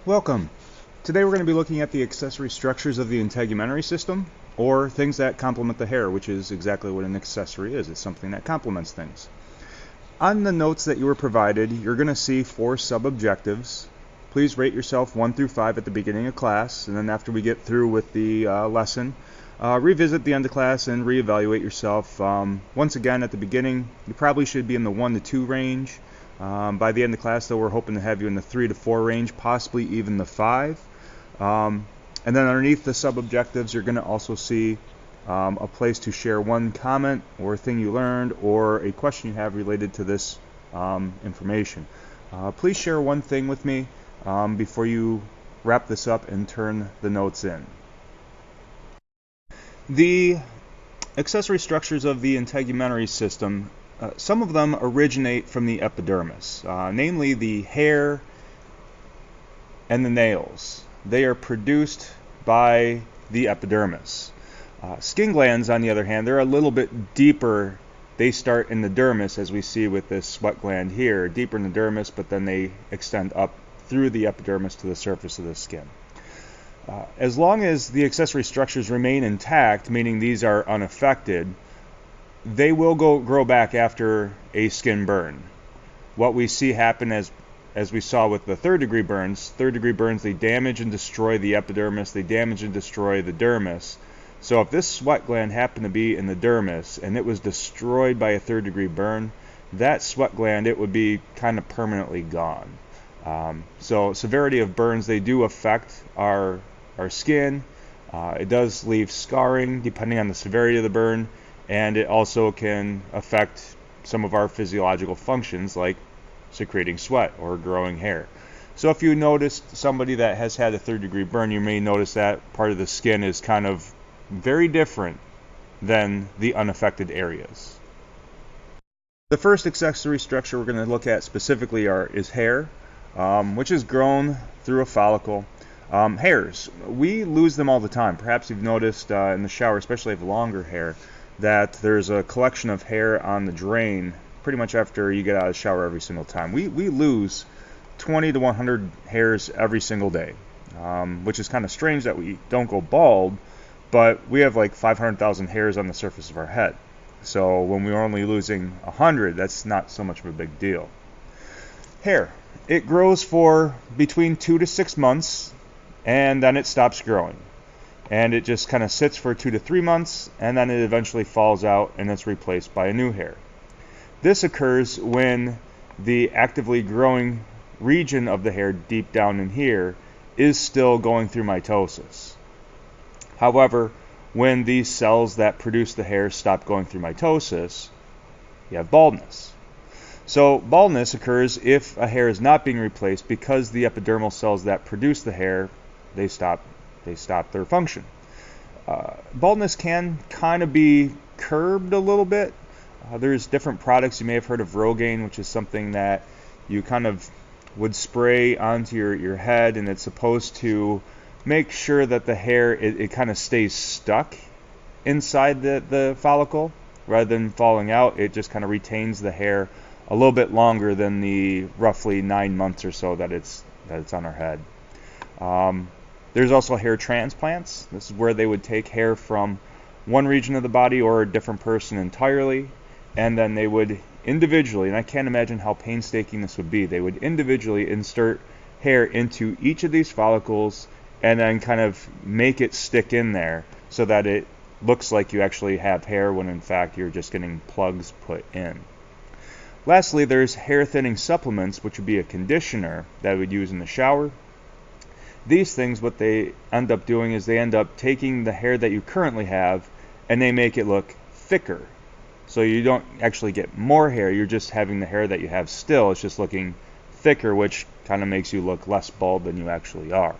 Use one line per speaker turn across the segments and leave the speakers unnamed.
Welcome. Today we're going to be looking at the accessory structures of the integumentary system, or things that complement the hair, which is exactly what an accessory is. It's something that complements things. On the notes that you were provided, you're going to see 4 sub-objectives. Please rate yourself 1 through 5 at the beginning of class, and then after we get through with the lesson, revisit the end of class and reevaluate yourself. Once again, at the beginning, you probably should be in the 1 to 2 range. By the end of class, though, we're hoping to have you in the 3 to 4 range, possibly even the 5. And then underneath the sub-objectives, you're going to also see a place to share one comment or thing you learned or a question you have related to this information. Please share one thing with me before you wrap this up and turn the notes in. The accessory structures of the integumentary system, some of them originate from the epidermis, namely the hair and the nails. They are produced by the epidermis. Skin glands, on the other hand, they're a little bit deeper. They start in the dermis, as we see with this sweat gland here, deeper in the dermis, but then they extend up through the epidermis to the surface of the skin. As long as the accessory structures remain intact, meaning these are unaffected, they will grow back after a skin burn. What we see happen, as we saw with the third-degree burns, they damage and destroy the epidermis, they damage and destroy the dermis. So if this sweat gland happened to be in the dermis and it was destroyed by a third-degree burn, that sweat gland, it would be kind of permanently gone. So severity of burns, they do affect our skin. It does leave scarring depending on the severity of the burn, and it also can affect some of our physiological functions like secreting sweat or growing hair. So if you notice somebody that has had a third-degree burn, you may notice that part of the skin is kind of very different than the unaffected areas. The first accessory structure we're going to look at specifically is hair, which is grown through a follicle. Hairs, we lose them all the time. Perhaps you've noticed in the shower, especially if you have longer hair, that there's a collection of hair on the drain pretty much after you get out of the shower every single time. We lose 20 to 100 hairs every single day, which is kind of strange that we don't go bald, but we have like 500,000 hairs on the surface of our head. So when we're only losing 100, that's not so much of a big deal. Hair, it grows for between 2 to 6 months, and then it stops growing. And it just kind of sits for 2 to 3 months, and then it eventually falls out and it's replaced by a new hair. This occurs when the actively growing region of the hair deep down in here is still going through mitosis. However, when these cells that produce the hair stop going through mitosis, you have baldness. So baldness occurs if a hair is not being replaced because the epidermal cells that produce the hair, they stop their function. Baldness can kind of be curbed a little bit. There's different products. You may have heard of Rogaine, which is something that you kind of would spray onto your head, and it's supposed to make sure that the hair, it kind of stays stuck inside the follicle rather than falling out. It just kind of retains the hair a little bit longer than the roughly 9 months or so that it's on our head. There's also hair transplants. This is where they would take hair from one region of the body or a different person entirely, and then they would individually, and I can't imagine how painstaking this would be, they would individually insert hair into each of these follicles and then kind of make it stick in there so that it looks like you actually have hair when in fact you're just getting plugs put in. Lastly, there's hair thinning supplements, which would be a conditioner that we would use in the shower. These things, what they end up doing is they end up taking the hair that you currently have and they make it look thicker. So you don't actually get more hair, you're just having the hair that you have still, it's just looking thicker, which kind of makes you look less bald than you actually are.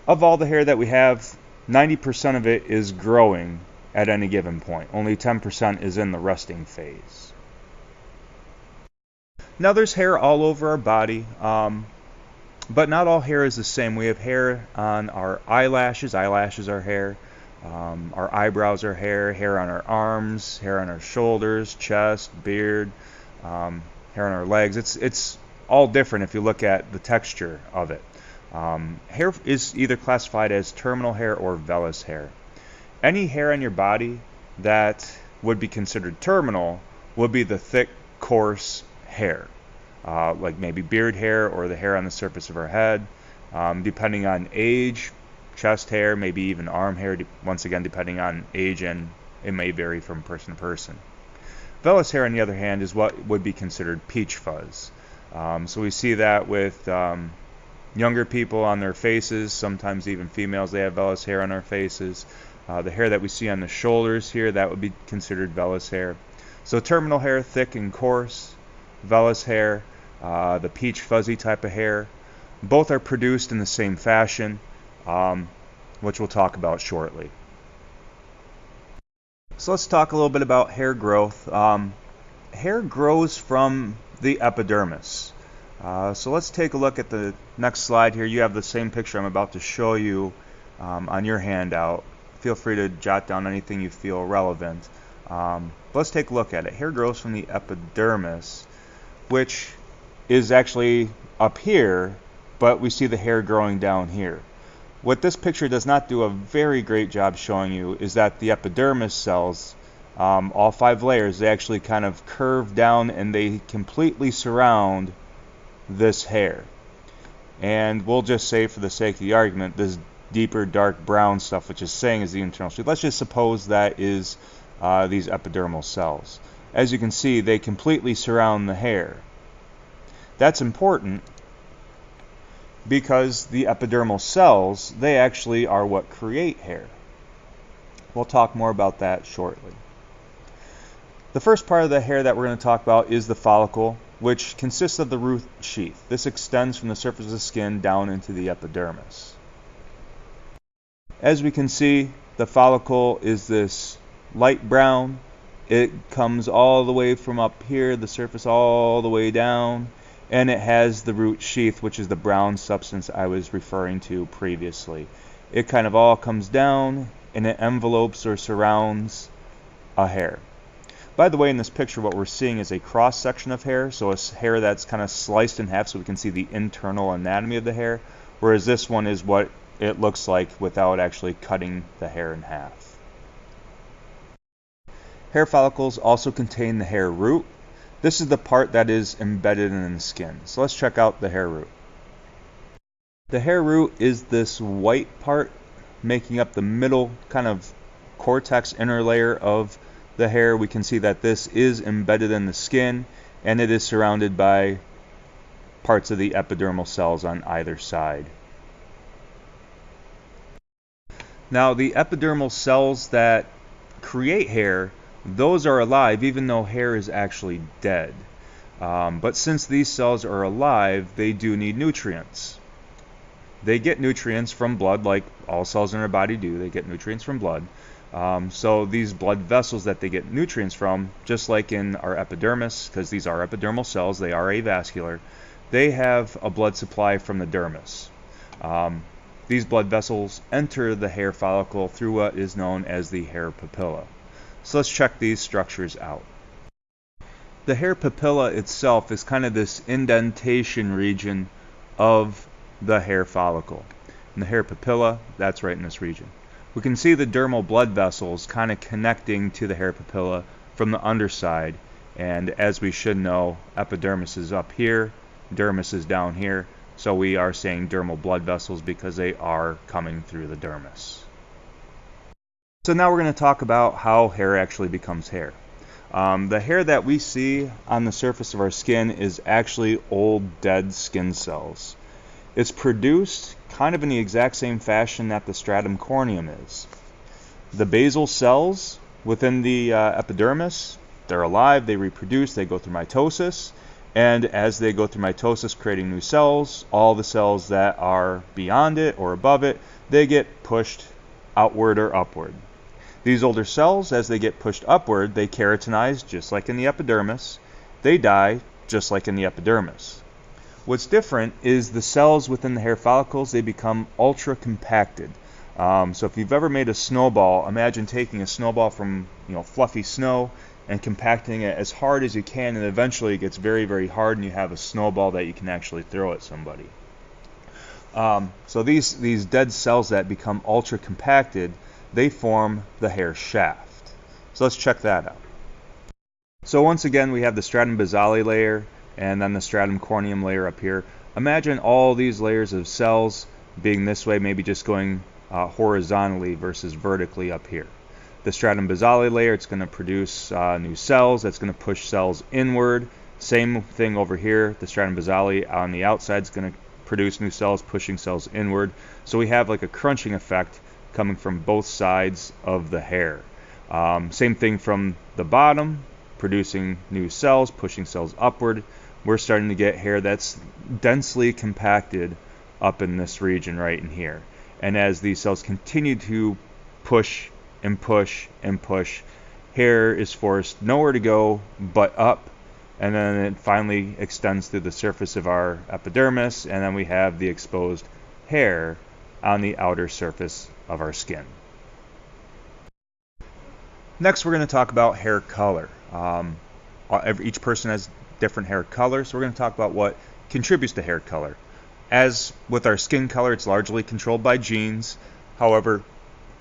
Of all the hair that we have, 90% of it is growing at any given point. Only 10% is in the resting phase. Now there's hair all over our body, but not all hair is the same. We have hair on our eyelashes. Eyelashes are hair. Our eyebrows are hair on our arms, hair on our shoulders, chest, beard, hair on our legs. It's all different if you look at the texture of it. Hair is either classified as terminal hair or vellus hair. Any hair on your body that would be considered terminal would be the thick, coarse hair, like maybe beard hair or the hair on the surface of our head. Depending on age, chest hair, maybe even arm hair, once again depending on age, and it may vary from person to person. Vellus hair, on the other hand, is what would be considered peach fuzz. So we see that with younger people on their faces, sometimes even females, they have vellus hair on our faces. The hair that we see on the shoulders here, that would be considered vellus hair. So terminal hair, thick and coarse, vellus hair, the peach fuzzy type of hair, both are produced in the same fashion, which we'll talk about shortly. So let's talk a little bit about hair growth. Hair grows from the epidermis. So let's take a look at the next slide here. You have the same picture I'm about to show you on your handout. Feel free to jot down anything you feel relevant. But let's take a look at it. Hair grows from the epidermis, which is actually up here, but we see the hair growing down here. What this picture does not do a very great job showing you is that the epidermis cells, all 5 layers, they actually kind of curve down and they completely surround this hair. And we'll just say, for the sake of the argument, this deeper dark brown stuff, which is saying is the internal sheath, let's just suppose that is these epidermal cells. As you can see, they completely surround the hair. That's important because the epidermal cells, they actually are what create hair. We'll talk more about that shortly. The first part of the hair that we're going to talk about is the follicle, which consists of the root sheath. This extends from the surface of the skin down into the epidermis. As we can see, the follicle is this light brown. It comes all the way from up here, the surface, all the way down, and it has the root sheath, which is the brown substance I was referring to previously. It kind of all comes down and it envelopes or surrounds a hair. By the way, in this picture, what we're seeing is a cross section of hair, so it's hair that's kind of sliced in half so we can see the internal anatomy of the hair, whereas this one is what it looks like without actually cutting the hair in half. Hair follicles also contain the hair root. This is the part that is embedded in the skin. So let's check out the hair root. The hair root is this white part making up the middle kind of cortex inner layer of the hair. We can see that this is embedded in the skin and it is surrounded by parts of the epidermal cells on either side. Now, the epidermal cells that create hair, those are alive even though hair is actually dead. But since these cells are alive, they do need nutrients. They get nutrients from blood, like all cells in our body do. They get nutrients from blood. So these blood vessels that they get nutrients from, just like in our epidermis, because these are epidermal cells, they are avascular, they have a blood supply from the dermis. These blood vessels enter the hair follicle through what is known as the hair papilla. So let's check these structures out. The hair papilla itself is kind of this indentation region of the hair follicle. And the hair papilla, that's right in this region. We can see the dermal blood vessels kind of connecting to the hair papilla from the underside. And as we should know, epidermis is up here, dermis is down here. So we are saying dermal blood vessels because they are coming through the dermis. So now we're going to talk about how hair actually becomes hair. The hair that we see on the surface of our skin is actually old dead skin cells. It's produced kind of in the exact same fashion that the stratum corneum is. The basal cells within the epidermis, they're alive, they reproduce, they go through mitosis. And as they go through mitosis, creating new cells, all the cells that are beyond it or above it, they get pushed outward or upward. These older cells, as they get pushed upward, they keratinize just like in the epidermis. They die just like in the epidermis. What's different is the cells within the hair follicles, they become ultra compacted. So if you've ever made a snowball, imagine taking a snowball from fluffy snow and compacting it as hard as you can, and eventually it gets very, very hard and you have a snowball that you can actually throw at somebody. So these dead cells that become ultra compacted, they form the hair shaft. So let's check that out. So once again, we have the stratum basale layer and then the stratum corneum layer up here. Imagine all these layers of cells being this way, maybe just going horizontally versus vertically up here. The stratum basale layer, it's going to produce new cells. That's going to push cells inward. Same thing over here. The stratum basale on the outside is going to produce new cells, pushing cells inward. So we have like a crunching effect coming from both sides of the hair. Same thing from the bottom, producing new cells, pushing cells upward. We're starting to get hair that's densely compacted up in this region right in here. And as these cells continue to push and push and push, hair is forced nowhere to go but up, and then it finally extends through the surface of our epidermis, and then we have the exposed hair on the outer surface of our skin. Next, we're going to talk about hair color. Each person has different hair color, so we're going to talk about what contributes to hair color. As with our skin color, it's largely controlled by genes. However,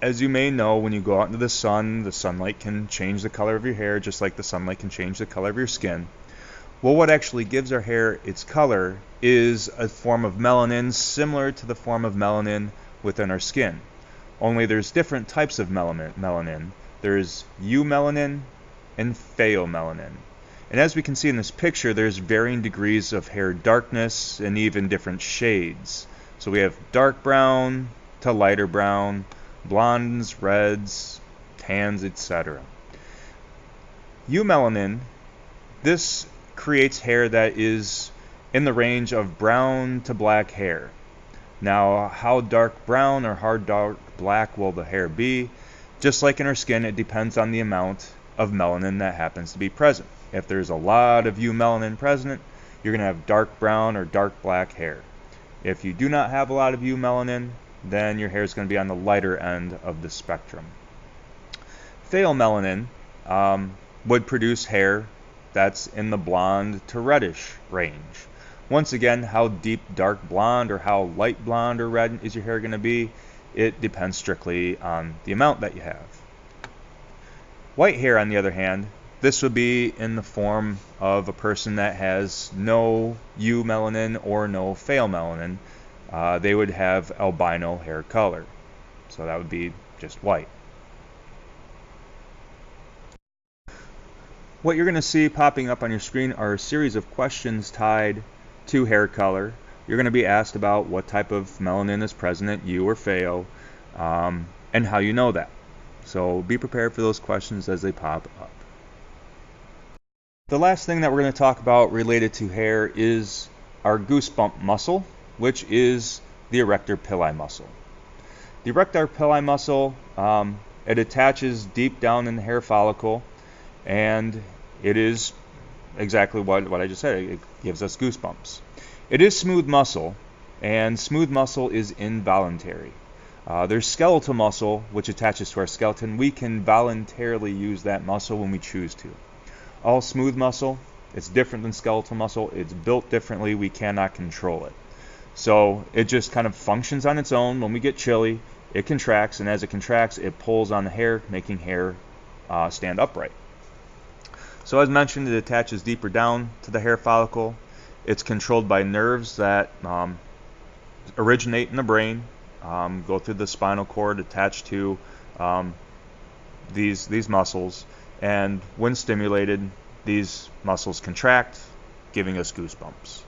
as you may know, when you go out into the sunlight can change the color of your hair just like the sunlight can change the color of your skin. Well, what actually gives our hair its color is a form of melanin similar to the form of melanin within our skin. Only there's different types of melanin. There's eumelanin and pheomelanin. And as we can see in this picture, there's varying degrees of hair darkness and even different shades. So we have dark brown to lighter brown, blondes, reds, tans, etc. Eumelanin, this creates hair that is in the range of brown to black hair. Now, how dark brown or how dark black will the hair be? Just like in our skin, it depends on the amount of melanin that happens to be present. If there's a lot of eumelanin present, you're going to have dark brown or dark black hair. If you do not have a lot of eumelanin, then your hair is going to be on the lighter end of the spectrum. Pheomelanin would produce hair that's in the blonde to reddish range. Once again, how deep dark blonde or how light blonde or red is your hair going to be? It depends strictly on the amount that you have. White hair, on the other hand, this would be in the form of a person that has no eumelanin or no pheomelanin. They would have albino hair color. So that would be just white. What you're going to see popping up on your screen are a series of questions tied to hair color. You're going to be asked about what type of melanin is present at you or pheo, and how you know that. So be prepared for those questions as they pop up. The last thing that we're going to talk about related to hair is our goosebump muscle, which is the erector pili muscle. The erector pili muscle, it attaches deep down in the hair follicle, and it is exactly what I just said. It gives us goosebumps. It is smooth muscle, and smooth muscle is involuntary. There's skeletal muscle, which attaches to our skeleton. We can voluntarily use that muscle when we choose to. All smooth muscle, it's different than skeletal muscle. It's built differently. We cannot control it. So it just kind of functions on its own. When we get chilly, it contracts, and as it contracts, it pulls on the hair, making hair stand upright. So as mentioned, it attaches deeper down to the hair follicle. It's controlled by nerves that originate in the brain, go through the spinal cord, attached to these muscles, and when stimulated, these muscles contract, giving us goosebumps.